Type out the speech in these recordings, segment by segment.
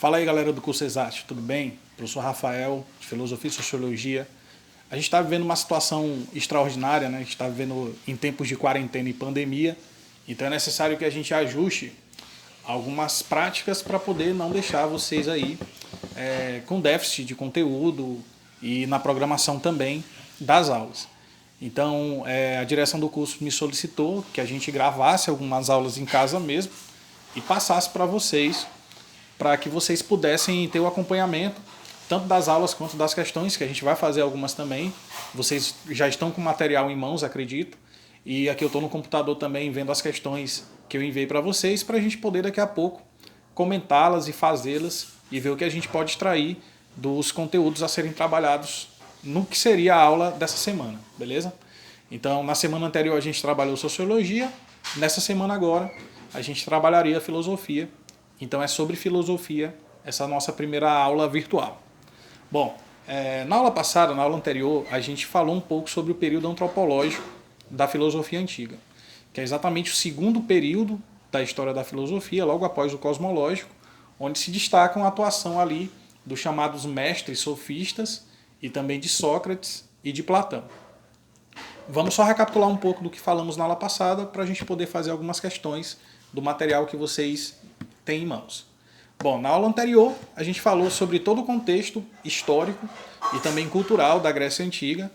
Fala aí, galera do curso Exato, tudo bem? Professor Rafael, de Filosofia e Sociologia. A gente está vivendo uma situação extraordinária, né? A gente está vivendo em tempos de quarentena e pandemia, então é necessário que a gente ajuste algumas práticas para poder não deixar vocês aí com déficit de conteúdo e na programação também das aulas. Então, a direção do curso me solicitou que a gente gravasse algumas aulas em casa mesmo e passasse para vocês, para que vocês pudessem ter o acompanhamento tanto das aulas quanto das questões, que a gente vai fazer algumas também. Vocês já estão com o material em mãos, acredito. E aqui eu estou no computador também vendo as questões que eu enviei para vocês, para a gente poder daqui a pouco comentá-las e fazê-las e ver o que a gente pode extrair dos conteúdos a serem trabalhados no que seria a aula dessa semana, beleza? Então, na semana anterior a gente trabalhou Sociologia, nessa semana agora a gente trabalharia Filosofia. Então é sobre filosofia essa nossa primeira aula virtual. Bom, na aula passada, na aula anterior, a gente falou um pouco sobre o período antropológico da filosofia antiga, que é exatamente o segundo período da história da filosofia, logo após o cosmológico, onde se destacam a atuação ali dos chamados mestres sofistas e também de Sócrates e de Platão. Vamos só recapitular um pouco do que falamos na aula passada para a gente poder fazer algumas questões do material que vocês têm em mãos. Bom, na aula anterior a gente falou sobre todo o contexto histórico e também cultural da Grécia Antiga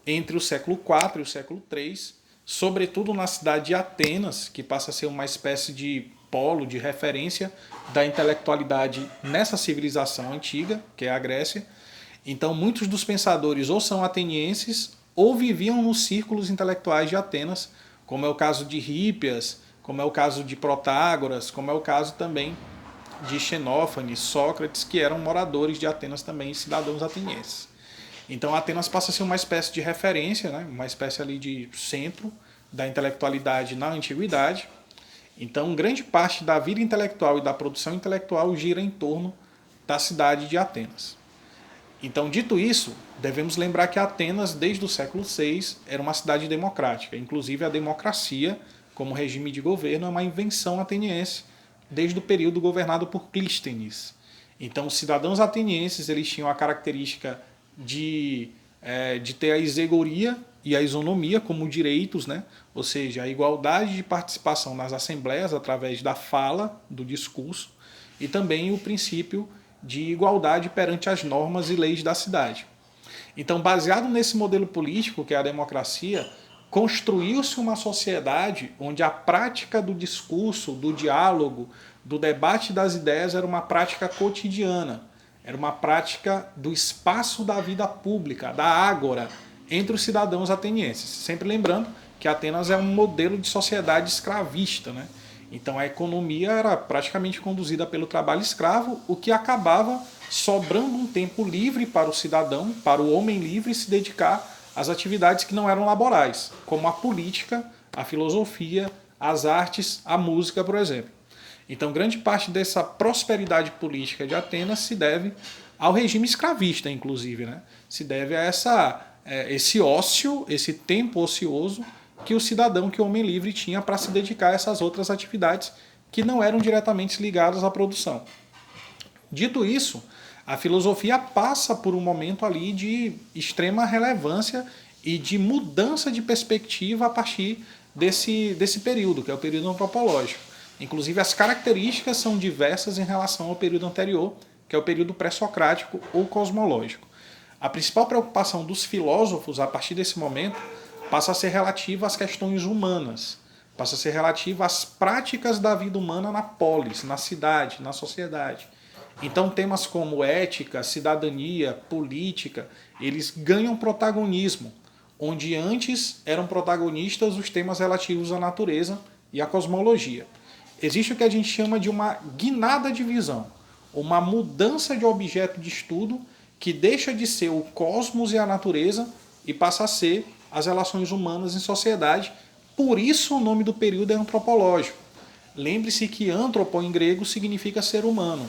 entre o século IV e o século III, sobretudo na cidade de Atenas, que passa a ser uma espécie de polo de referência da intelectualidade nessa civilização antiga, que é a Grécia. Então muitos dos pensadores ou são atenienses ou viviam nos círculos intelectuais de Atenas, como é o caso de Hípias, como é o caso de Protágoras, como é o caso também de Xenófanes, Sócrates, que eram moradores de Atenas também, cidadãos atenienses. Então Atenas passa a ser uma espécie de referência, né? Uma espécie ali de centro da intelectualidade na antiguidade. Então grande parte da vida intelectual e da produção intelectual gira em torno da cidade de Atenas. Então, dito isso, devemos lembrar que Atenas, desde o século VI, era uma cidade democrática. Inclusive a democracia, como regime de governo, é uma invenção ateniense desde o período governado por Clístenes. Então, os cidadãos atenienses eles tinham a característica de ter a isegoria e a isonomia como direitos, né? Ou seja, a igualdade de participação nas assembleias através da fala, do discurso, e também o princípio de igualdade perante as normas e leis da cidade. Então, baseado nesse modelo político, que é a democracia, construiu-se uma sociedade onde a prática do discurso, do diálogo, do debate das ideias era uma prática cotidiana, era uma prática do espaço da vida pública, da ágora, entre os cidadãos atenienses. Sempre lembrando que Atenas é um modelo de sociedade escravista, né? Então a economia era praticamente conduzida pelo trabalho escravo, o que acabava sobrando um tempo livre para o cidadão, para o homem livre se dedicar às atividades que não eram laborais, como a política, a filosofia, as artes, a música, por exemplo. Então grande parte dessa prosperidade política de Atenas se deve ao regime escravista, inclusive, né? Se deve a esse ócio, esse tempo ocioso que o cidadão, que o homem livre tinha para se dedicar a essas outras atividades que não eram diretamente ligadas à produção. Dito isso, a filosofia passa por um momento ali de extrema relevância e de mudança de perspectiva a partir desse período, que é o período antropológico. Inclusive as características são diversas em relação ao período anterior, que é o período pré-socrático ou cosmológico. A principal preocupação dos filósofos a partir desse momento passa a ser relativa às questões humanas, passa a ser relativa às práticas da vida humana na polis, na cidade, na sociedade. Então temas como ética, cidadania, política, eles ganham protagonismo, onde antes eram protagonistas os temas relativos à natureza e à cosmologia. Existe o que a gente chama de uma guinada de visão, uma mudança de objeto de estudo que deixa de ser o cosmos e a natureza e passa a ser as relações humanas em sociedade. Por isso o nome do período é antropológico. Lembre-se que antropo em grego significa ser humano.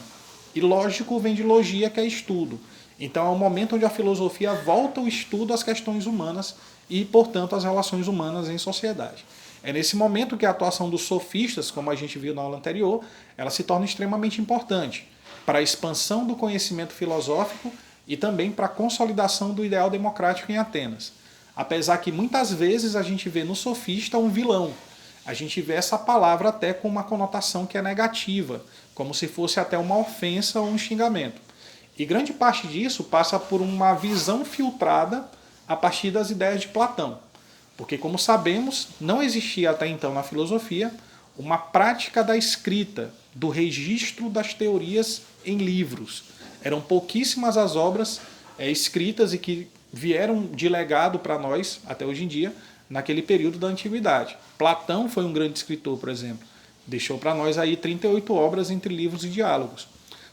E lógico vem de logia, que é estudo. Então é um momento onde a filosofia volta o estudo às questões humanas e, portanto, às relações humanas em sociedade. É nesse momento que a atuação dos sofistas, como a gente viu na aula anterior, ela se torna extremamente importante. para a expansão do conhecimento filosófico e também para a consolidação do ideal democrático em Atenas. Apesar que muitas vezes a gente vê no sofista um vilão. A gente vê essa palavra até com uma conotação que é negativa, como se fosse até uma ofensa ou um xingamento. E grande parte disso passa por uma visão filtrada a partir das ideias de Platão. Porque, como sabemos, não existia até então na filosofia uma prática da escrita, do registro das teorias em livros. Eram pouquíssimas as obras escritas e que vieram de legado para nós, até hoje em dia, naquele período da antiguidade. Platão foi um grande escritor, por exemplo. Deixou para nós aí 38 obras entre livros e diálogos.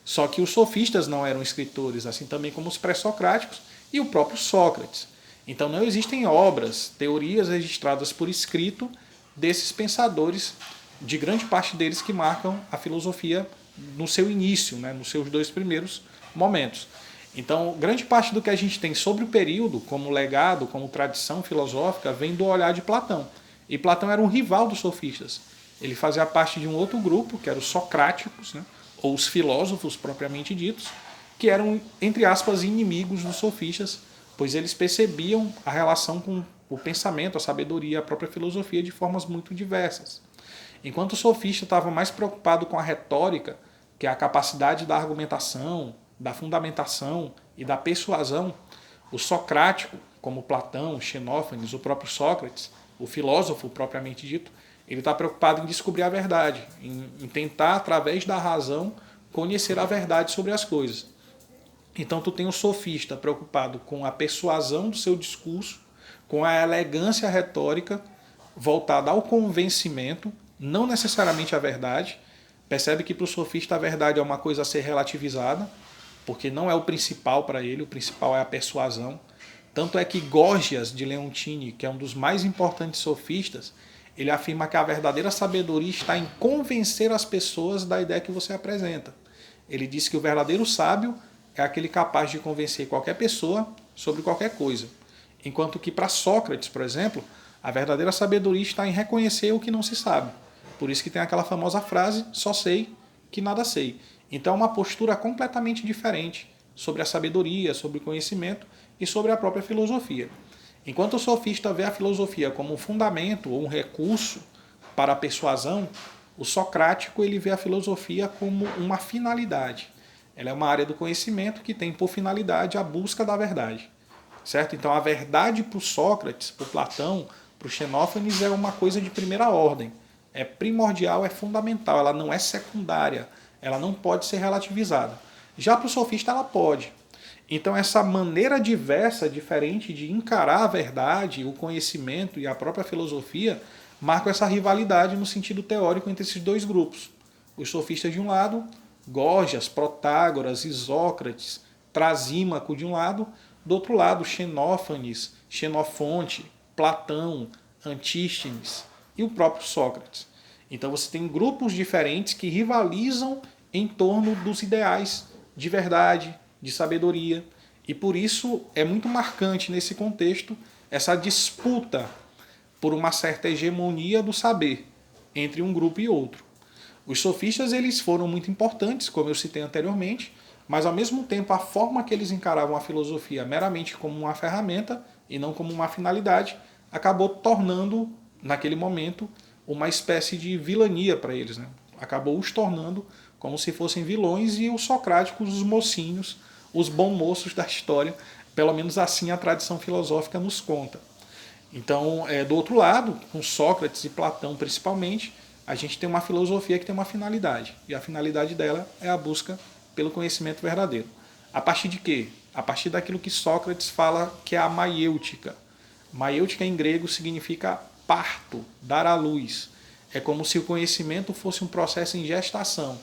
Só que os sofistas não eram escritores, assim também como os pré-socráticos e o próprio Sócrates. Então não existem obras, teorias registradas por escrito desses pensadores, de grande parte deles que marcam a filosofia no seu início, né, nos seus 2 primeiros momentos. Então, grande parte do que a gente tem sobre o período, como legado, como tradição filosófica, vem do olhar de Platão. E Platão era um rival dos sofistas. Ele fazia parte de um outro grupo, que eram os socráticos, né, ou os filósofos propriamente ditos, que eram, entre aspas, inimigos dos sofistas, pois eles percebiam a relação com o pensamento, a sabedoria, a própria filosofia de formas muito diversas. Enquanto o sofista estava mais preocupado com a retórica, que é a capacidade da argumentação, da fundamentação e da persuasão, o socrático, como Platão, Xenófanes, o próprio Sócrates, o filósofo propriamente dito, ele está preocupado em descobrir a verdade, em tentar, através da razão, conhecer a verdade sobre as coisas. Então tu tem o sofista preocupado com a persuasão do seu discurso, com a elegância retórica voltada ao convencimento, não necessariamente à verdade. Percebe que para o sofista a verdade é uma coisa a ser relativizada, porque não é o principal para ele, o principal é a persuasão. Tanto é que Górgias de Leontini, que é um dos mais importantes sofistas, ele afirma que a verdadeira sabedoria está em convencer as pessoas da ideia que você apresenta. Ele diz que o verdadeiro sábio é aquele capaz de convencer qualquer pessoa sobre qualquer coisa. Enquanto que para Sócrates, por exemplo, a verdadeira sabedoria está em reconhecer o que não se sabe. Por isso que tem aquela famosa frase, só sei que nada sei. Então é uma postura completamente diferente sobre a sabedoria, sobre o conhecimento e sobre a própria filosofia. Enquanto o sofista vê a filosofia como um fundamento ou um recurso para a persuasão, o socrático ele vê a filosofia como uma finalidade. Ela é uma área do conhecimento que tem por finalidade a busca da verdade. Certo? Então a verdade para o Sócrates, para o Platão, para o Xenófanes é uma coisa de primeira ordem. É primordial, é fundamental, ela não é secundária, ela não pode ser relativizada. Já para o sofista ela pode. Então essa maneira diversa, diferente de encarar a verdade, o conhecimento e a própria filosofia, marca essa rivalidade no sentido teórico entre esses 2 grupos. Os sofistas de um lado, Górgias, Protágoras, Isócrates, Trasímaco de um lado, do outro lado, Xenófanes, Xenofonte, Platão, Antístenes e o próprio Sócrates. Então você tem grupos diferentes que rivalizam em torno dos ideais de verdade, de sabedoria, e por isso é muito marcante nesse contexto essa disputa por uma certa hegemonia do saber entre um grupo e outro. Os sofistas eles foram muito importantes, como eu citei anteriormente, mas ao mesmo tempo a forma que eles encaravam a filosofia meramente como uma ferramenta e não como uma finalidade, acabou tornando, naquele momento, uma espécie de vilania para eles. Né? Acabou os tornando como se fossem vilões e os socráticos, os mocinhos, os bons moços da história, pelo menos assim a tradição filosófica nos conta. Então, do outro lado, com Sócrates e Platão principalmente, a gente tem uma filosofia que tem uma finalidade. E a finalidade dela é a busca pelo conhecimento verdadeiro. A partir de quê? A partir daquilo que Sócrates fala que é a maiêutica. Maiêutica em grego significa parto, dar à luz. É como se o conhecimento fosse um processo em gestação.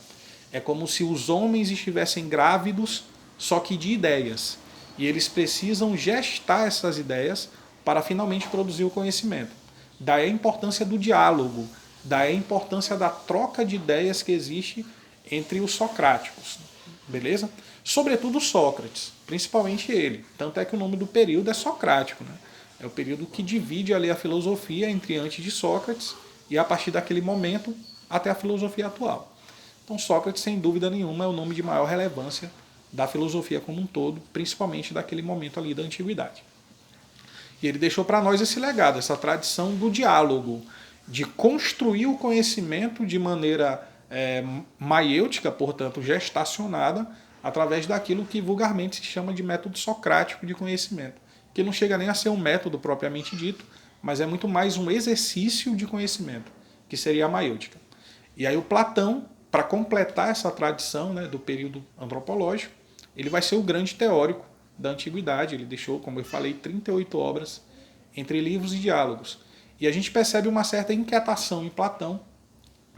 É como se os homens estivessem grávidos, só que de ideias. E eles precisam gestar essas ideias para finalmente produzir o conhecimento. Daí a importância do diálogo, daí a importância da troca de ideias que existe entre os socráticos. Beleza? Sobretudo Sócrates, principalmente ele. Tanto é que o nome do período é socrático. Né? É o período que divide ali a filosofia entre antes de Sócrates e a partir daquele momento até a filosofia atual. Então Então Sócrates, sem dúvida nenhuma, é o nome de maior relevância da filosofia como um todo, principalmente daquele momento ali da antiguidade. E ele deixou para nós esse legado, essa tradição do diálogo, de construir o conhecimento de maneira maiêutica, portanto gestacionada, através daquilo que vulgarmente se chama de método socrático de conhecimento, que não chega nem a ser um método propriamente dito, mas é muito mais um exercício de conhecimento, que seria a maiêutica. E aí o Platão, para completar essa tradição, né, do período antropológico, ele vai ser o grande teórico da antiguidade. Ele deixou, como eu falei, 38 obras entre livros e diálogos. E a gente percebe uma certa inquietação em Platão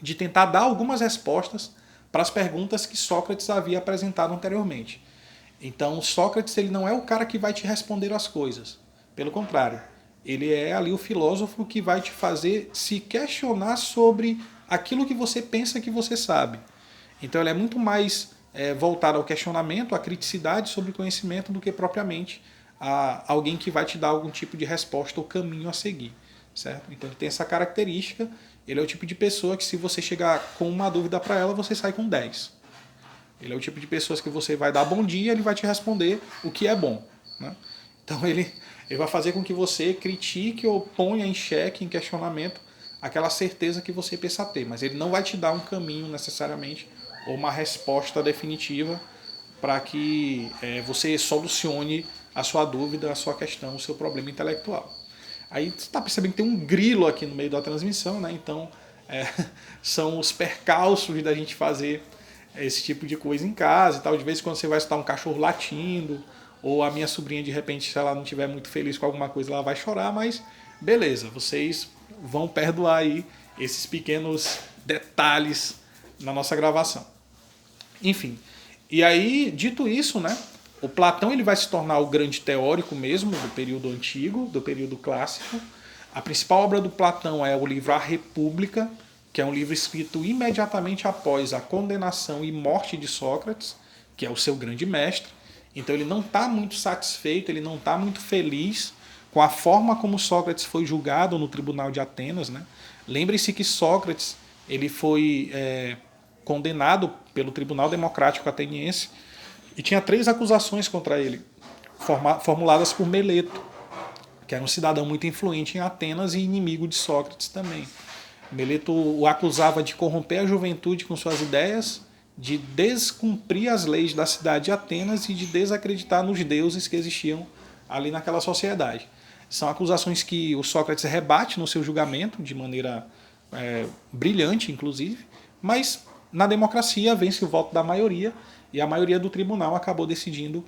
de tentar dar algumas respostas para as perguntas que Sócrates havia apresentado anteriormente. Então, Sócrates ele não é o cara que vai te responder as coisas. Pelo contrário, ele é ali o filósofo que vai te fazer se questionar sobre aquilo que você pensa que você sabe. Então, ele é muito mais voltado ao questionamento, à criticidade sobre o conhecimento, do que propriamente a alguém que vai te dar algum tipo de resposta ou caminho a seguir. Certo? Então, ele tem essa característica. Ele é o tipo de pessoa que, se você chegar com uma dúvida para ela, você sai com 10. Ele é o tipo de pessoas que você vai dar bom dia, ele vai te responder o que é bom. Né? Então ele vai fazer com que você critique ou ponha em xeque, em questionamento, aquela certeza que você pensa ter. Mas ele não vai te dar um caminho necessariamente ou uma resposta definitiva para que você solucione a sua dúvida, a sua questão, o seu problema intelectual. Aí você está percebendo que tem um grilo aqui no meio da transmissão, né? Então são os percalços da gente fazer esse tipo de coisa em casa e tal. De vez em quando você vai escutar um cachorro latindo, ou a minha sobrinha, de repente, se ela não estiver muito feliz com alguma coisa, ela vai chorar, mas beleza, vocês vão perdoar aí esses pequenos detalhes na nossa gravação. Enfim, e aí, dito isso, né, o Platão ele vai se tornar o grande teórico mesmo do período antigo, do período clássico. A principal obra do Platão é o livro A República, que é um livro escrito imediatamente após a condenação e morte de Sócrates, que é o seu grande mestre. Então ele não está muito satisfeito, ele não está muito feliz com a forma como Sócrates foi julgado no tribunal de Atenas. Né? Lembre-se que Sócrates ele foi condenado pelo Tribunal Democrático Ateniense e tinha 3 acusações contra ele, formuladas por Meleto, que era um cidadão muito influente em Atenas e inimigo de Sócrates também. Meleto o acusava de corromper a juventude com suas ideias, de descumprir as leis da cidade de Atenas e de desacreditar nos deuses que existiam ali naquela sociedade. São acusações que o Sócrates rebate no seu julgamento, de maneira brilhante, inclusive, mas na democracia vence o voto da maioria e a maioria do tribunal acabou decidindo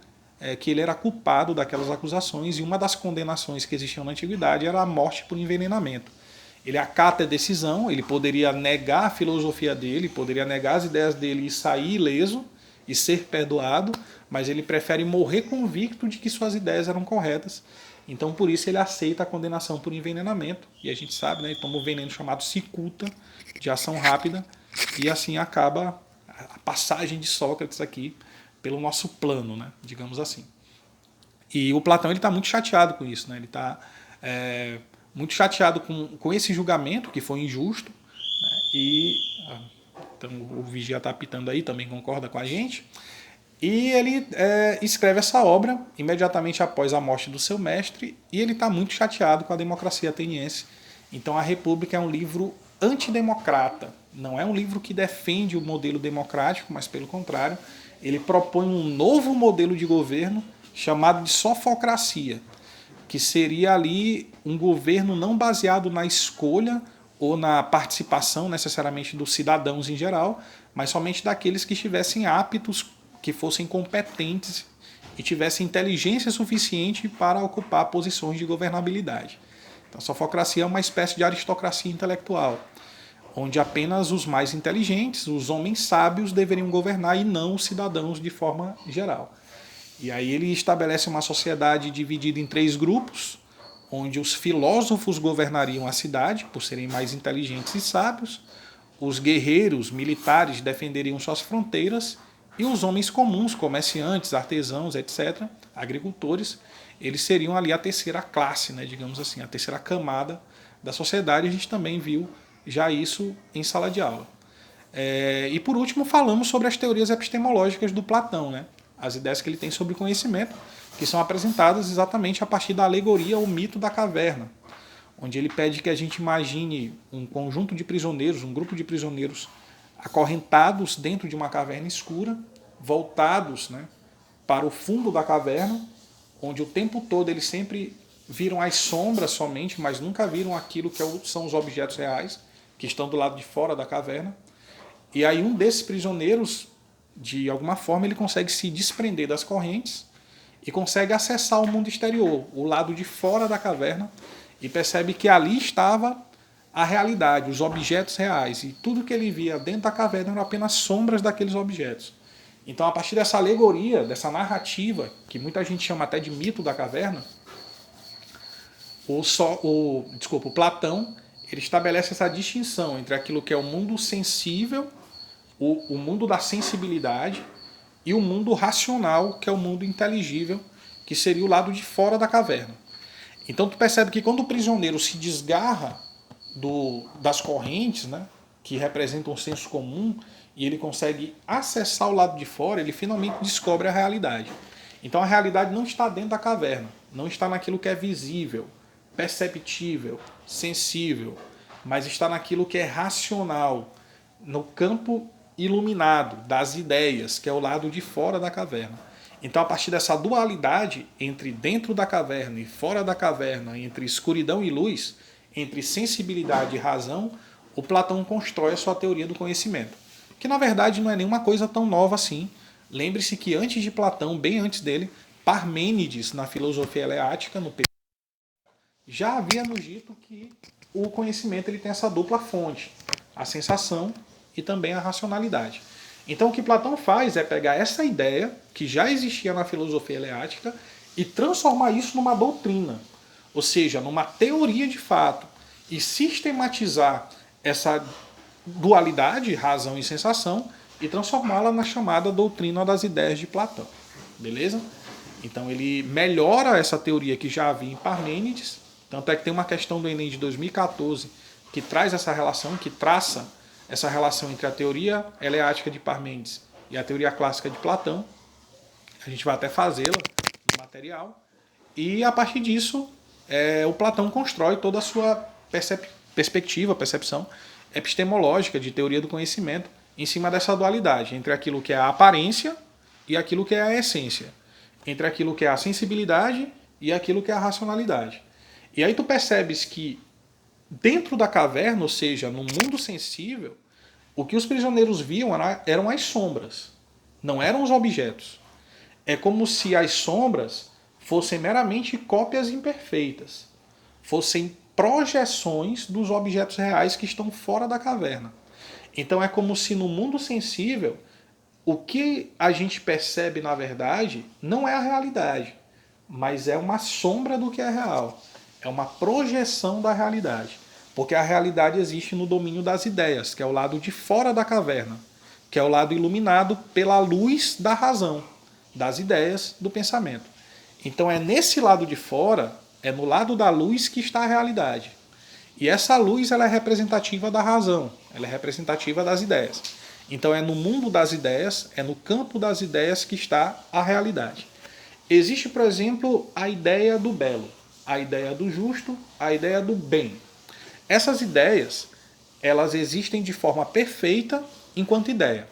que ele era culpado daquelas acusações, e uma das condenações que existiam na antiguidade era a morte por envenenamento. Ele acata a decisão, ele poderia negar a filosofia dele, poderia negar as ideias dele e sair ileso e ser perdoado, mas ele prefere morrer convicto de que suas ideias eram corretas. Então, por isso, ele aceita a condenação por envenenamento. E a gente sabe, né, ele toma um veneno chamado cicuta, de ação rápida, e assim acaba a passagem de Sócrates aqui pelo nosso plano, né, digamos assim. E o Platão está muito chateado com isso, né, ele está muito chateado com esse julgamento, que foi injusto, né? E então, o vigia está apitando aí, também concorda com a gente. E ele escreve essa obra imediatamente após a morte do seu mestre, e ele está muito chateado com a democracia ateniense. Então, A República é um livro antidemocrata. Não é um livro que defende o modelo democrático, mas, pelo contrário, ele propõe um novo modelo de governo chamado de sofocracia, que seria ali um governo não baseado na escolha ou na participação necessariamente dos cidadãos em geral, mas somente daqueles que estivessem aptos, que fossem competentes e tivessem inteligência suficiente para ocupar posições de governabilidade. Então, a sofocracia é uma espécie de aristocracia intelectual, onde apenas os mais inteligentes, os homens sábios, deveriam governar e não os cidadãos de forma geral. E aí ele estabelece uma sociedade dividida em 3 grupos, onde os filósofos governariam a cidade, por serem mais inteligentes e sábios, os guerreiros militares defenderiam suas fronteiras, e os homens comuns, comerciantes, artesãos, etc., agricultores, eles seriam ali a terceira classe, né, digamos assim, a terceira camada da sociedade. A gente também viu já isso em sala de aula. E por último, falamos sobre as teorias epistemológicas do Platão, né? As ideias que ele tem sobre conhecimento, que são apresentadas exatamente a partir da alegoria ou mito da caverna, onde ele pede que a gente imagine um conjunto de prisioneiros, um grupo de prisioneiros acorrentados dentro de uma caverna escura, voltados, né, para o fundo da caverna, onde o tempo todo eles sempre viram as sombras somente, mas nunca viram aquilo que são os objetos reais, que estão do lado de fora da caverna. E aí um desses prisioneiros, de alguma forma, ele consegue se desprender das correntes e consegue acessar o mundo exterior, o lado de fora da caverna, e percebe que ali estava a realidade, os objetos reais, e tudo que ele via dentro da caverna eram apenas sombras daqueles objetos. Então, a partir dessa alegoria, dessa narrativa, que muita gente chama até de mito da caverna, o Platão, ele estabelece essa distinção entre aquilo que é o mundo sensível, o mundo da sensibilidade, e o mundo racional, que é o mundo inteligível, que seria o lado de fora da caverna. Então tu percebe que quando o prisioneiro se desgarra das correntes, né, que representam o senso comum, e ele consegue acessar o lado de fora, ele finalmente descobre a realidade. Então a realidade não está dentro da caverna, não está naquilo que é visível, perceptível, sensível, mas está naquilo que é racional, no campo iluminado das ideias, que é o lado de fora da caverna. Então, a partir dessa dualidade entre dentro da caverna e fora da caverna, entre escuridão e luz, entre sensibilidade e razão, o Platão constrói a sua teoria do conhecimento, que na verdade não é nenhuma coisa tão nova assim. Lembre-se que antes de Platão, bem antes dele, Parmênides, na filosofia eleática, já havia nos dito que o conhecimento ele tem essa dupla fonte, a sensação e também a racionalidade. Então o que Platão faz é pegar essa ideia que já existia na filosofia eleática e transformar isso numa doutrina, ou seja, numa teoria de fato, e sistematizar essa dualidade, razão e sensação, e transformá-la na chamada doutrina das ideias de Platão. Beleza? Então ele melhora essa teoria que já havia em Parmênides, tanto é que tem uma questão do Enem de 2014 que traz essa relação, que traça essa relação entre a teoria eleática de Parmênides e a teoria clássica de Platão. A gente vai até fazê-la no material. E a partir disso, o Platão constrói toda a sua percepção epistemológica de teoria do conhecimento em cima dessa dualidade entre aquilo que é a aparência e aquilo que é a essência, entre aquilo que é a sensibilidade e aquilo que é a racionalidade. E aí tu percebes que dentro da caverna, ou seja, no mundo sensível, o que os prisioneiros viam eram as sombras, não eram os objetos. É como se as sombras fossem meramente cópias imperfeitas, fossem projeções dos objetos reais que estão fora da caverna. Então é como se no mundo sensível, o que a gente percebe na verdade não é a realidade, mas é uma sombra do que é real. É uma projeção da realidade. Porque a realidade existe no domínio das ideias, que é o lado de fora da caverna, que é o lado iluminado pela luz da razão, das ideias, do pensamento. Então é nesse lado de fora, é no lado da luz que está a realidade. E essa luz ela é representativa da razão, ela é representativa das ideias. Então é no mundo das ideias, é no campo das ideias que está a realidade. Existe, por exemplo, a ideia do belo, a ideia do justo, a ideia do bem. Essas ideias, elas existem de forma perfeita enquanto ideia.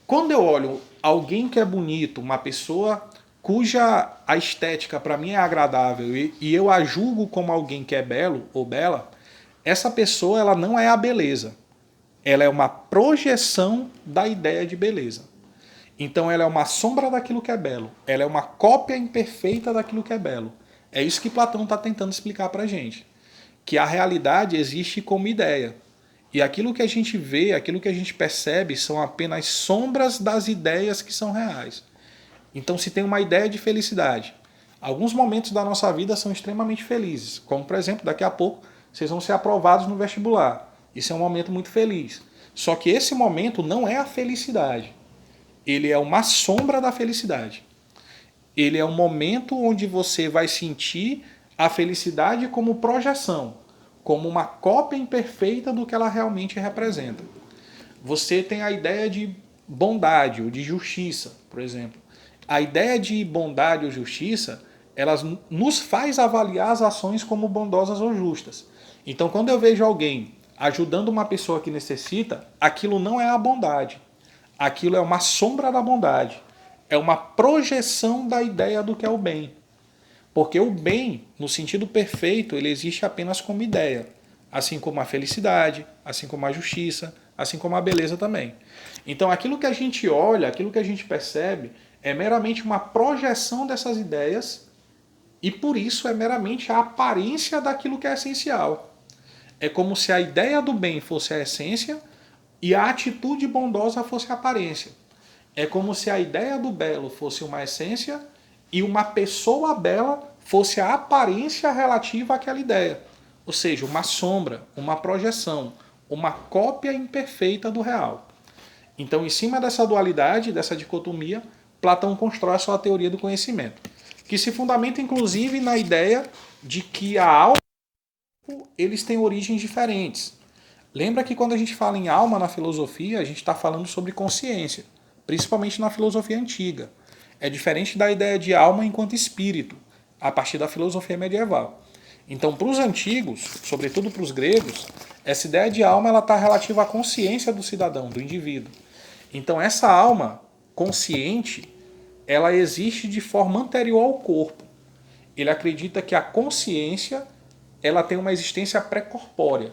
Quando eu olho alguém que é bonito, uma pessoa cuja a estética para mim é agradável e eu a julgo como alguém que é belo ou bela, essa pessoa ela não é a beleza. Ela é uma projeção da ideia de beleza. Então ela é uma sombra daquilo que é belo. Ela é uma cópia imperfeita daquilo que é belo. É isso que Platão está tentando explicar para a gente. Que a realidade existe como ideia. E aquilo que a gente vê, aquilo que a gente percebe são apenas sombras das ideias que são reais. Então se tem uma ideia de felicidade. Alguns momentos da nossa vida são extremamente felizes. Como, por exemplo, daqui a pouco vocês vão ser aprovados no vestibular. Isso é um momento muito feliz. Só que esse momento não é a felicidade. Ele é uma sombra da felicidade. Ele é um momento onde você vai sentir a felicidade como projeção, como uma cópia imperfeita do que ela realmente representa. você tem a ideia de bondade ou de justiça, por exemplo. A ideia de bondade ou justiça, elas nos faz avaliar as ações como bondosas ou justas. Então, quando eu vejo alguém ajudando uma pessoa que necessita, aquilo não é a bondade. Aquilo é uma sombra da bondade. É uma projeção da ideia do que é o bem. Porque o bem, no sentido perfeito, ele existe apenas como ideia. Assim como a felicidade, assim como a justiça, assim como a beleza também. Então aquilo que a gente olha, aquilo que a gente percebe, é meramente uma projeção dessas ideias e por isso é meramente a aparência daquilo que é essencial. É como se a ideia do bem fosse a essência e a atitude bondosa fosse a aparência. É como se a ideia do belo fosse uma essência e uma pessoa bela fosse a aparência relativa àquela ideia. Ou seja, uma sombra, uma projeção, uma cópia imperfeita do real. Então, em cima dessa dualidade, dessa dicotomia, Platão constrói a sua teoria do conhecimento, que se fundamenta inclusive na ideia de que a alma e o corpo, eles têm origens diferentes. Lembra que quando a gente fala em alma na filosofia, a gente está falando sobre consciência, principalmente na filosofia antiga. É diferente da ideia de alma enquanto espírito, a partir da filosofia medieval. Então, para os antigos, sobretudo para os gregos, essa ideia de alma está relativa à consciência do cidadão, do indivíduo. Então, essa alma consciente, ela existe de forma anterior ao corpo. Ele acredita que a consciência ela tem uma existência pré-corpórea.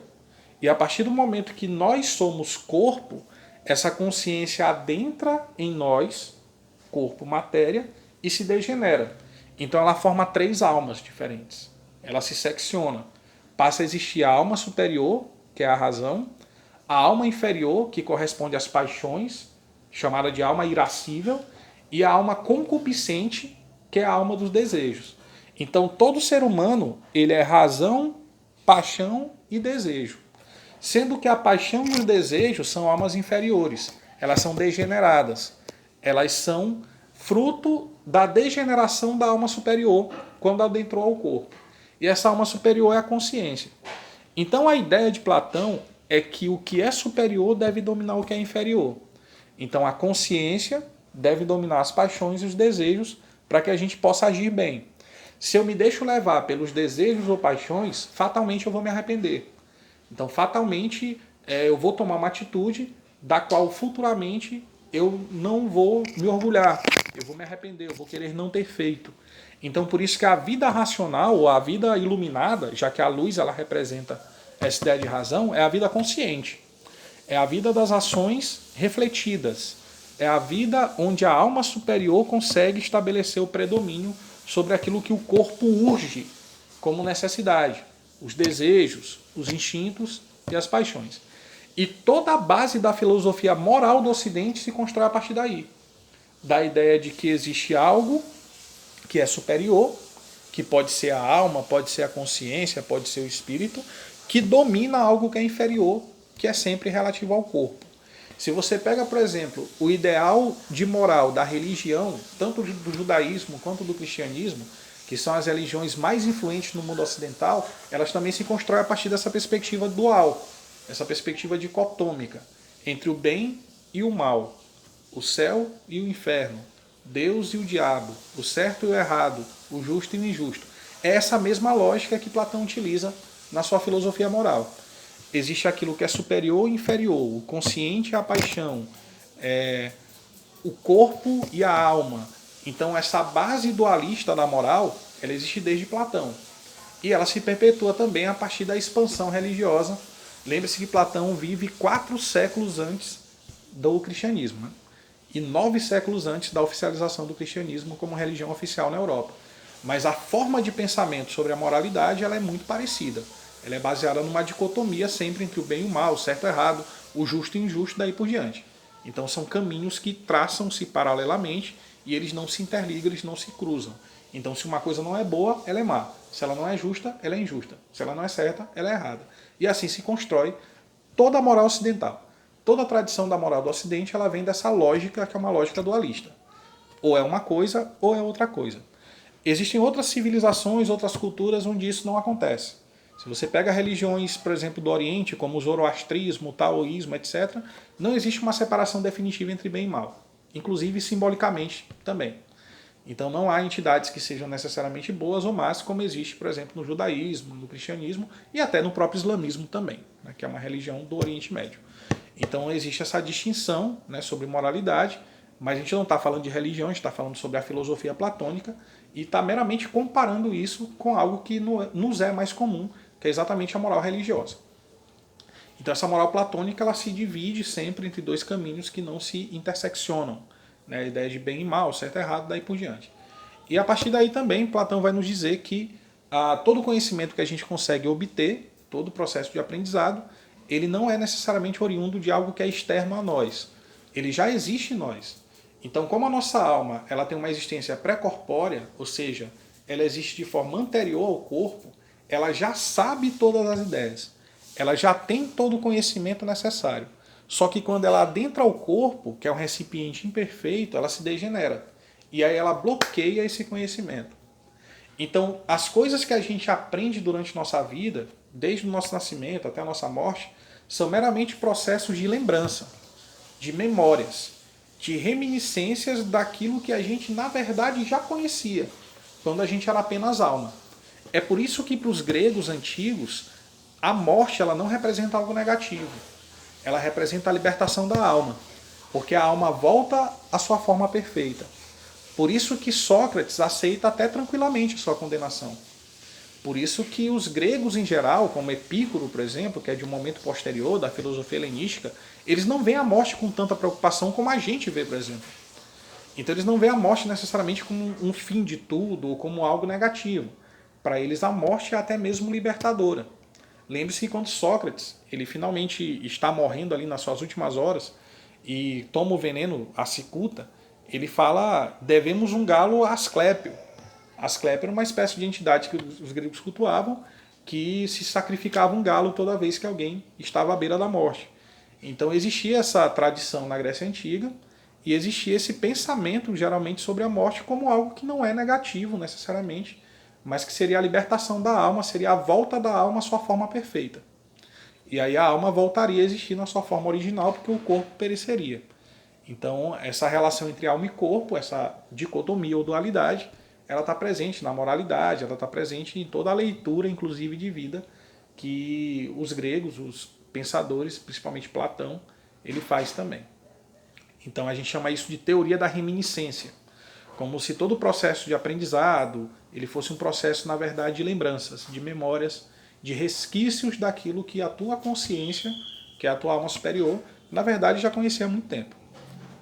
E a partir do momento que nós somos corpo, essa consciência adentra em nós, corpo, matéria, e se degenera. Então ela forma três almas diferentes. Ela se secciona. Passa a existir a alma superior, que é a razão, a alma inferior, que corresponde às paixões, chamada de alma irascível, e a alma concupiscente, que é a alma dos desejos. Então todo ser humano, ele é razão, paixão e desejo. Sendo que a paixão e o desejo são almas inferiores. Elas são degeneradas. Elas são fruto da degeneração da alma superior quando adentrou ao corpo. E essa alma superior é a consciência. Então a ideia de Platão é que o que é superior deve dominar o que é inferior. Então a consciência deve dominar as paixões e os desejos para que a gente possa agir bem. Se eu me deixo levar pelos desejos ou paixões, fatalmente eu vou me arrepender. Então, fatalmente, eu vou tomar uma atitude da qual futuramente eu não vou me orgulhar, eu vou me arrepender, eu vou querer não ter feito. Então, por isso que a vida racional, ou a vida iluminada, já que a luz ela representa essa ideia de razão, é a vida consciente. É a vida das ações refletidas. É a vida onde a alma superior consegue estabelecer o predomínio sobre aquilo que o corpo urge como necessidade. Os desejos, os instintos e as paixões. E toda a base da filosofia moral do Ocidente se constrói a partir daí. Da ideia de que existe algo que é superior, que pode ser a alma, pode ser a consciência, pode ser o espírito, que domina algo que é inferior, que é sempre relativo ao corpo. Se você pega, por exemplo, o ideal de moral da religião, tanto do judaísmo quanto do cristianismo, que são as religiões mais influentes no mundo ocidental, elas também se constroem a partir dessa perspectiva dual, essa perspectiva dicotômica, entre o bem e o mal, o céu e o inferno, Deus e o diabo, o certo e o errado, o justo e o injusto. É essa mesma lógica que Platão utiliza na sua filosofia moral. Existe aquilo que é superior e inferior, o consciente e a paixão, o corpo e a alma. Então essa base dualista da moral, ela existe desde Platão. E ela se perpetua também a partir da expansão religiosa. Lembre-se que Platão vive 4 séculos antes do cristianismo, né? E 9 séculos antes da oficialização do cristianismo como religião oficial na Europa. Mas a forma de pensamento sobre a moralidade ela é muito parecida. Ela é baseada numa dicotomia sempre entre o bem e o mal, o certo e o errado, o justo e o injusto, daí por diante. Então são caminhos que traçam-se paralelamente e eles não se interligam, eles não se cruzam. Então se uma coisa não é boa, ela é má. Se ela não é justa, ela é injusta. Se ela não é certa, ela é errada. E assim se constrói toda a moral ocidental. Toda a tradição da moral do Ocidente ela vem dessa lógica que é uma lógica dualista. Ou é uma coisa ou é outra coisa. Existem outras civilizações, outras culturas onde isso não acontece. Se você pega religiões, por exemplo, do Oriente, como o zoroastrismo, o taoísmo, etc., não existe uma separação definitiva entre bem e mal, inclusive simbolicamente também. Então não há entidades que sejam necessariamente boas ou más, como existe, por exemplo, no judaísmo, no cristianismo e até no próprio islamismo também, né, que é uma religião do Oriente Médio. Então existe essa distinção, né, sobre moralidade, mas a gente não está falando de religião, a gente está falando sobre a filosofia platônica e está meramente comparando isso com algo que nos é mais comum, que é exatamente a moral religiosa. Então essa moral platônica ela se divide sempre entre dois caminhos que não se interseccionam, né? A ideia de bem e mal, certo e errado, daí por diante. E a partir daí também Platão vai nos dizer que todo conhecimento que a gente consegue obter, todo o processo de aprendizado, ele não é necessariamente oriundo de algo que é externo a nós. Ele já existe em nós. Então, como a nossa alma ela tem uma existência pré-corpórea, ou seja, ela existe de forma anterior ao corpo, ela já sabe todas as ideias. Ela já tem todo o conhecimento necessário. Só que quando ela adentra o corpo, que é um recipiente imperfeito, ela se degenera. E aí ela bloqueia esse conhecimento. Então, as coisas que a gente aprende durante nossa vida, desde o nosso nascimento até a nossa morte, são meramente processos de lembrança, de memórias, de reminiscências daquilo que a gente, na verdade, já conhecia, quando a gente era apenas alma. É por isso que, para os gregos antigos, a morte ela não representa algo negativo. Ela representa a libertação da alma, porque a alma volta à sua forma perfeita. Por isso que Sócrates aceita até tranquilamente a sua condenação. Por isso que os gregos em geral, como Epícoro, por exemplo, que é de um momento posterior da filosofia helenística, eles não veem a morte com tanta preocupação como a gente vê, por exemplo. Então eles não veem a morte necessariamente como um fim de tudo ou como algo negativo. Para eles a morte é até mesmo libertadora. Lembre-se que quando Sócrates ele finalmente está morrendo ali nas suas últimas horas e toma o veneno, a cicuta, ele fala, devemos um galo a Asclépio. Asclépio era uma espécie de entidade que os gregos cultuavam, que se sacrificava um galo toda vez que alguém estava à beira da morte. Então existia essa tradição na Grécia Antiga e existia esse pensamento geralmente sobre a morte como algo que não é negativo necessariamente, mas que seria a libertação da alma, seria a volta da alma à sua forma perfeita. E aí a alma voltaria a existir na sua forma original, porque o corpo pereceria. Então essa relação entre alma e corpo, essa dicotomia ou dualidade, ela está presente na moralidade, ela está presente em toda a leitura, inclusive de vida, que os gregos, os pensadores, principalmente Platão, ele faz também. Então a gente chama isso de teoria da reminiscência, como se todo o processo de aprendizado ele fosse um processo, na verdade, de lembranças, de memórias, de resquícios daquilo que a tua consciência, que é a tua alma superior, na verdade já conhecia há muito tempo.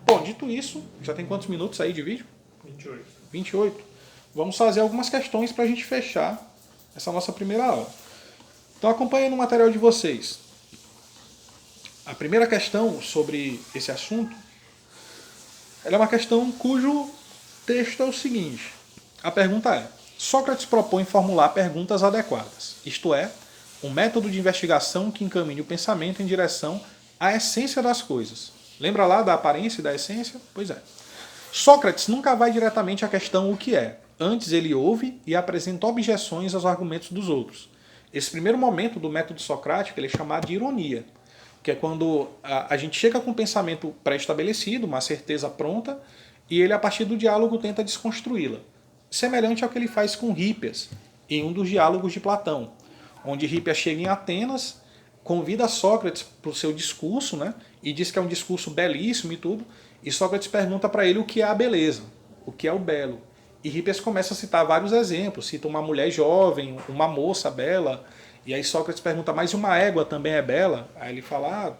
Bom, dito isso, já tem quantos minutos aí de vídeo? 28. 28. Vamos fazer algumas questões para a gente fechar essa nossa primeira aula. Então acompanhem no material de vocês. A primeira questão sobre esse assunto ela é uma questão cujo texto é o seguinte. A pergunta é: Sócrates propõe formular perguntas adequadas, isto é, um método de investigação que encaminhe o pensamento em direção à essência das coisas. Lembra lá da aparência e da essência? Pois é. Sócrates nunca vai diretamente à questão o que é. Antes ele ouve e apresenta objeções aos argumentos dos outros. Esse primeiro momento do método socrático ele é chamado de ironia, que é quando a gente chega com um pensamento pré-estabelecido, uma certeza pronta, e ele a partir do diálogo tenta desconstruí-la. Semelhante ao que ele faz com Hípias, em um dos diálogos de Platão, onde Hípias chega em Atenas, convida Sócrates para o seu discurso, né, e diz que é um discurso belíssimo e tudo, e Sócrates pergunta para ele o que é a beleza, o que é o belo. E Hípias começa a citar vários exemplos, cita uma mulher jovem, uma moça bela, e aí Sócrates pergunta, mas uma égua também é bela? Aí ele fala,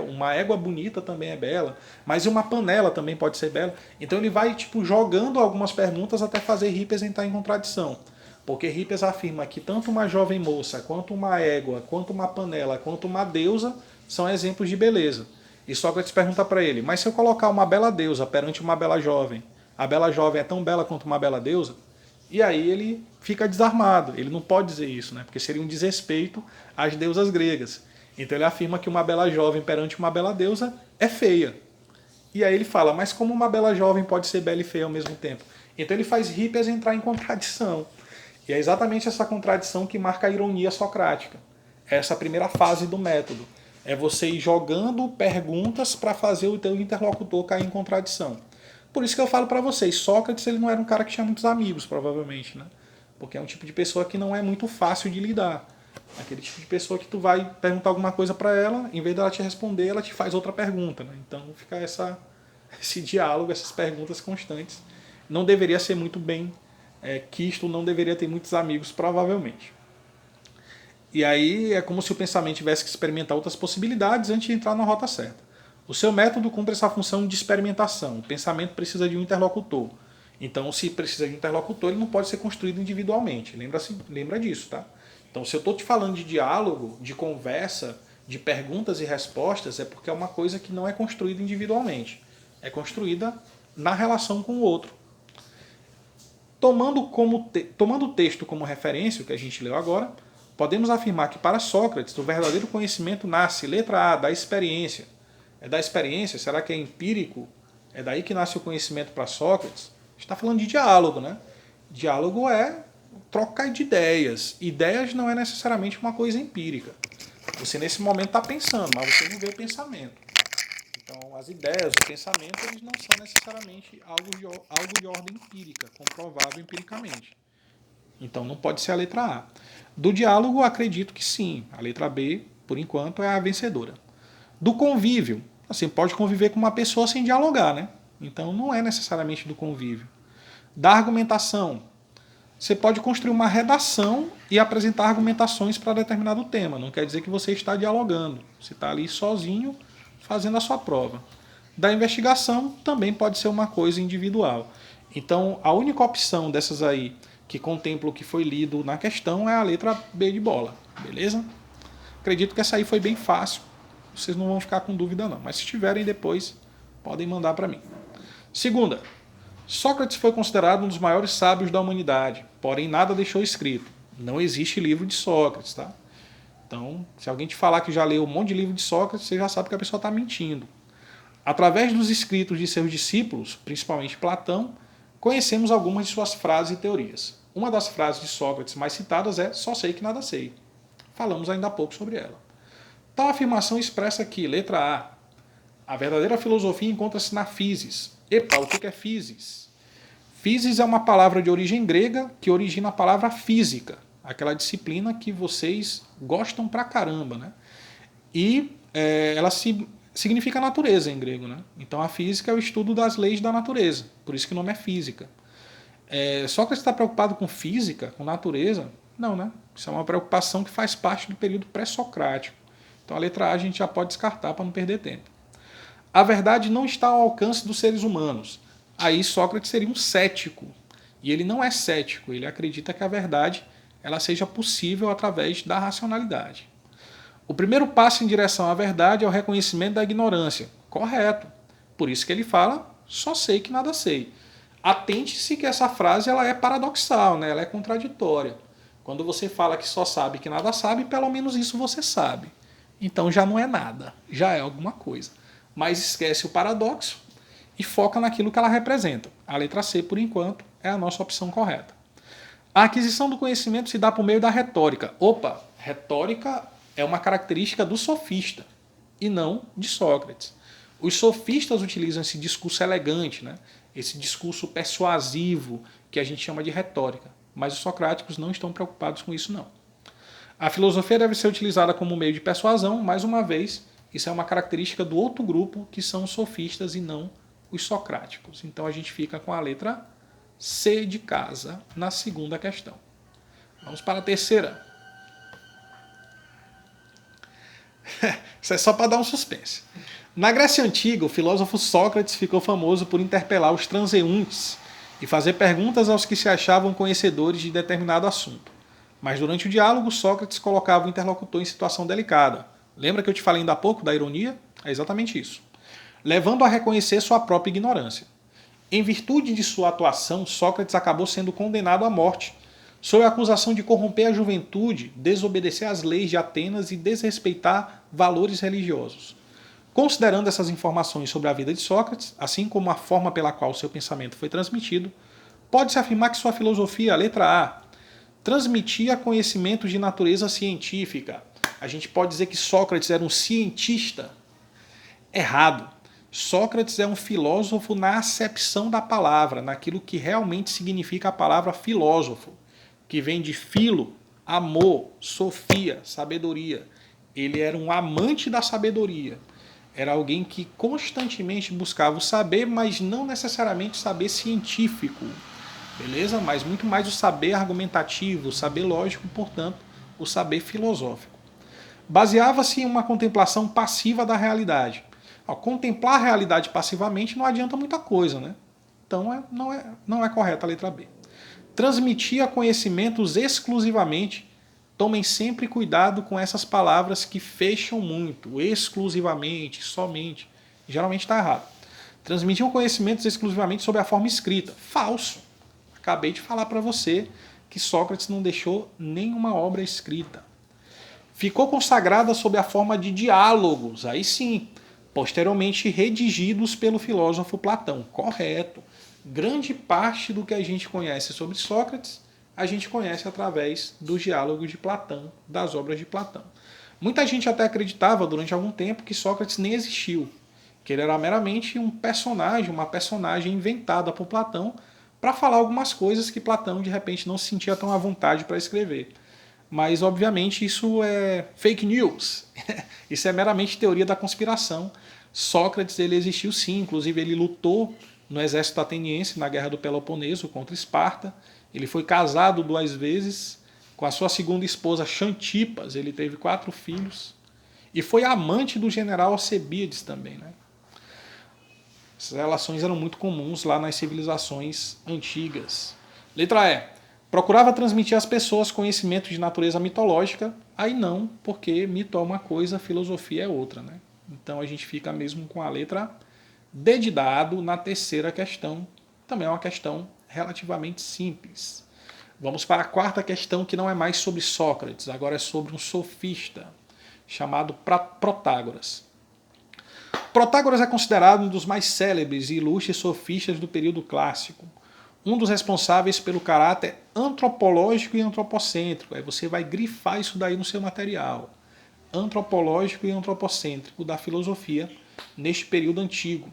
uma égua bonita também é bela, mas uma panela também pode ser bela. Então ele vai jogando algumas perguntas até fazer Hípias entrar em contradição. Porque Hípias afirma que tanto uma jovem moça, quanto uma égua, quanto uma panela, quanto uma deusa são exemplos de beleza. E Sócrates pergunta para ele, mas se eu colocar uma bela deusa perante uma bela jovem, a bela jovem é tão bela quanto uma bela deusa? E aí ele fica desarmado, ele não pode dizer isso, né? Porque seria um desrespeito às deusas gregas. Então ele afirma que uma bela jovem perante uma bela deusa é feia. E aí ele fala, mas como uma bela jovem pode ser bela e feia ao mesmo tempo? Então ele faz Hípias entrar em contradição. E é exatamente essa contradição que marca a ironia socrática. Essa primeira fase do método. É você ir jogando perguntas para fazer o teu interlocutor cair em contradição. Por isso que eu falo para vocês, Sócrates ele não era um cara que tinha muitos amigos, provavelmente, né? Porque é um tipo de pessoa que não é muito fácil de lidar. Aquele tipo de pessoa que tu vai perguntar alguma coisa para ela, em vez dela te responder, ela te faz outra pergunta, né? Então fica esse diálogo, essas perguntas constantes. Não deveria ser muito bem quisto, não deveria ter muitos amigos, provavelmente. E aí é como se o pensamento tivesse que experimentar outras possibilidades antes de entrar na rota certa. O seu método cumpre essa função de experimentação. O pensamento precisa de um interlocutor. Então, se precisa de um interlocutor, ele não pode ser construído individualmente. Lembra disso, tá? Então, se eu estou te falando de diálogo, de conversa, de perguntas e respostas, é porque é uma coisa que não é construída individualmente. É construída na relação com o outro. Tomando o texto como referência, o que a gente leu agora, podemos afirmar que para Sócrates o verdadeiro conhecimento nasce, letra A, da experiência. É da experiência? Será que é empírico? É daí que nasce o conhecimento para Sócrates? A gente está falando de diálogo, né? Diálogo é troca de ideias. Ideias não é necessariamente uma coisa empírica. Você nesse momento está pensando, mas você não vê o pensamento. Então as ideias, o pensamento, eles não são necessariamente algo de ordem empírica, comprovável empiricamente. Então não pode ser a letra A. Do diálogo, acredito que sim. A letra B, por enquanto, é a vencedora. Do convívio, assim, pode conviver com uma pessoa sem dialogar, né? Então não é necessariamente do convívio. Da argumentação, você pode construir uma redação e apresentar argumentações para determinado tema. Não quer dizer que você está dialogando. Você está ali sozinho fazendo a sua prova. Da investigação também pode ser uma coisa individual. Então a única opção dessas aí que contempla o que foi lido na questão é a letra B de bola. Beleza? Acredito que essa aí foi bem fácil. Vocês não vão ficar com dúvida não. Mas se tiverem depois, podem mandar para mim. Segunda. Sócrates foi considerado um dos maiores sábios da humanidade, porém nada deixou escrito. Não existe livro de Sócrates, tá? Então, se alguém te falar que já leu um monte de livro de Sócrates, você já sabe que a pessoa está mentindo. Através dos escritos de seus discípulos, principalmente Platão, conhecemos algumas de suas frases e teorias. Uma das frases de Sócrates mais citadas é "só sei que nada sei". Falamos ainda há pouco sobre ela. Tal afirmação expressa que, letra A verdadeira filosofia encontra-se na physis. Epa, o que é physis? Physis é uma palavra de origem grega que origina a palavra física, aquela disciplina que vocês gostam pra caramba, né? E ela significa natureza em grego, né? Então a física é o estudo das leis da natureza, por isso que o nome é física. Sócrates está preocupado com física, com natureza? Não, né? Isso é uma preocupação que faz parte do período pré-socrático. Então a letra A a gente já pode descartar para não perder tempo. A verdade não está ao alcance dos seres humanos. Aí Sócrates seria um cético. E ele não é cético, ele acredita que a verdade ela seja possível através da racionalidade. O primeiro passo em direção à verdade é o reconhecimento da ignorância. Correto. Por isso que ele fala, só sei que nada sei. Atente-se que essa frase ela é paradoxal, né? Ela é contraditória. Quando você fala que só sabe que nada sabe, pelo menos isso você sabe. Então já não é nada, já é alguma coisa. Mas esquece o paradoxo e foca naquilo que ela representa. A letra C, por enquanto, é a nossa opção correta. A aquisição do conhecimento se dá por meio da retórica. Opa, retórica é uma característica do sofista e não de Sócrates. Os sofistas utilizam esse discurso elegante, né? Esse discurso persuasivo que a gente chama de retórica. Mas os socráticos não estão preocupados com isso, não. A filosofia deve ser utilizada como meio de persuasão, mais uma vez. Isso é uma característica do outro grupo, que são os sofistas e não os socráticos. Então a gente fica com a letra C de casa na segunda questão. Vamos para a terceira. Isso é só para dar um suspense. Na Grécia Antiga, o filósofo Sócrates ficou famoso por interpelar os transeuntes e fazer perguntas aos que se achavam conhecedores de determinado assunto. Mas durante o diálogo, Sócrates colocava o interlocutor em situação delicada. Lembra que eu te falei ainda há pouco da ironia? É exatamente isso. Levando a reconhecer sua própria ignorância. Em virtude de sua atuação, Sócrates acabou sendo condenado à morte, sob a acusação de corromper a juventude, desobedecer às leis de Atenas e desrespeitar valores religiosos. Considerando essas informações sobre a vida de Sócrates, assim como a forma pela qual seu pensamento foi transmitido, pode-se afirmar que sua filosofia, a letra A, Transmitia conhecimentos de natureza científica. A gente pode dizer que Sócrates era um cientista? Errado. Sócrates é um filósofo na acepção da palavra, naquilo que realmente significa a palavra filósofo, que vem de filo, amor, sofia, sabedoria. Ele era um amante da sabedoria. Era alguém que constantemente buscava o saber, mas não necessariamente o saber científico, beleza? Mas muito mais o saber argumentativo, o saber lógico, portanto, o saber filosófico. Baseava-se em uma contemplação passiva da realidade. Ao contemplar a realidade passivamente não adianta muita coisa, né? Então não é correta a letra B. Transmitia conhecimentos exclusivamente. Tomem sempre cuidado com essas palavras que fecham muito. Exclusivamente, somente. Geralmente está errado. Transmitiam conhecimentos exclusivamente sob a forma escrita. Falso. Acabei de falar para você que Sócrates não deixou nenhuma obra escrita. Ficou consagrada sob a forma de diálogos. Aí sim, posteriormente redigidos pelo filósofo Platão. Correto. Grande parte do que a gente conhece sobre Sócrates, a gente conhece através dos diálogos de Platão, das obras de Platão. Muita gente até acreditava durante algum tempo que Sócrates nem existiu, que ele era meramente um personagem, uma personagem inventada por Platão para falar algumas coisas que Platão de repente não se sentia tão à vontade para escrever. Mas obviamente isso é fake news, isso é meramente teoria da conspiração. Sócrates ele existiu sim, inclusive ele lutou no exército ateniense na Guerra do Peloponeso contra Esparta. Ele foi casado 2 vezes com a sua segunda esposa Xantipas. Ele teve 4 filhos e foi amante do general Alcebiades também, né? Essas relações eram muito comuns lá nas civilizações antigas. Letra E. Procurava transmitir às pessoas conhecimentos de natureza mitológica. Aí não, porque mito é uma coisa, filosofia é outra, né? Então a gente fica mesmo com a letra D de dado na terceira questão. Também é uma questão relativamente simples. Vamos para a quarta questão, que não é mais sobre Sócrates, agora é sobre um sofista chamado Protágoras. Protágoras é considerado um dos mais célebres e ilustres sofistas do período clássico, um dos responsáveis pelo caráter antropológico e antropocêntrico. Aí você vai grifar isso daí no seu material. Antropológico e antropocêntrico da filosofia neste período antigo.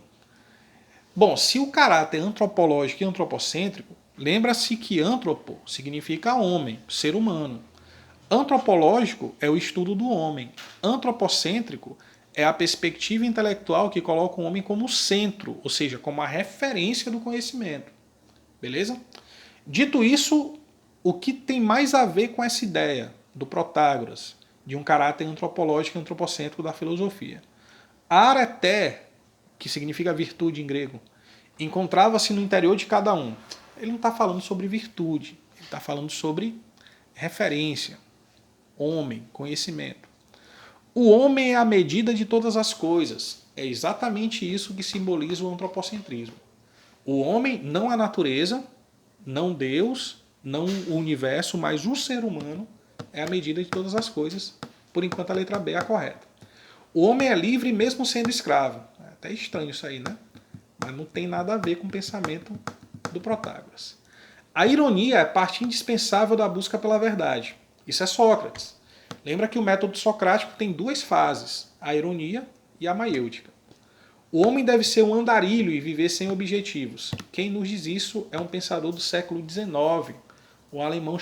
Bom, se o caráter antropológico e antropocêntrico, lembra-se que antropo significa homem, ser humano. Antropológico é o estudo do homem. Antropocêntrico é a perspectiva intelectual que coloca o homem como centro, ou seja, como a referência do conhecimento. Beleza? Dito isso, o que tem mais a ver com essa ideia do Protágoras, de um caráter antropológico e antropocêntrico da filosofia? Areté, que significa virtude em grego, encontrava-se no interior de cada um. Ele não está falando sobre virtude, ele está falando sobre referência, homem, conhecimento. O homem é a medida de todas as coisas. É exatamente isso que simboliza o antropocentrismo. O homem, não a natureza, não Deus, não o universo, mas o ser humano é a medida de todas as coisas. Por enquanto a letra B é a correta. O homem é livre mesmo sendo escravo. É até estranho isso aí, né? Mas não tem nada a ver com o pensamento do Protágoras. A ironia é parte indispensável da busca pela verdade. Isso é Sócrates. Lembra que o método socrático tem 2 fases, a ironia e a maiêutica. O homem deve ser um andarilho e viver sem objetivos. Quem nos diz isso é um pensador do século XIX, o alemão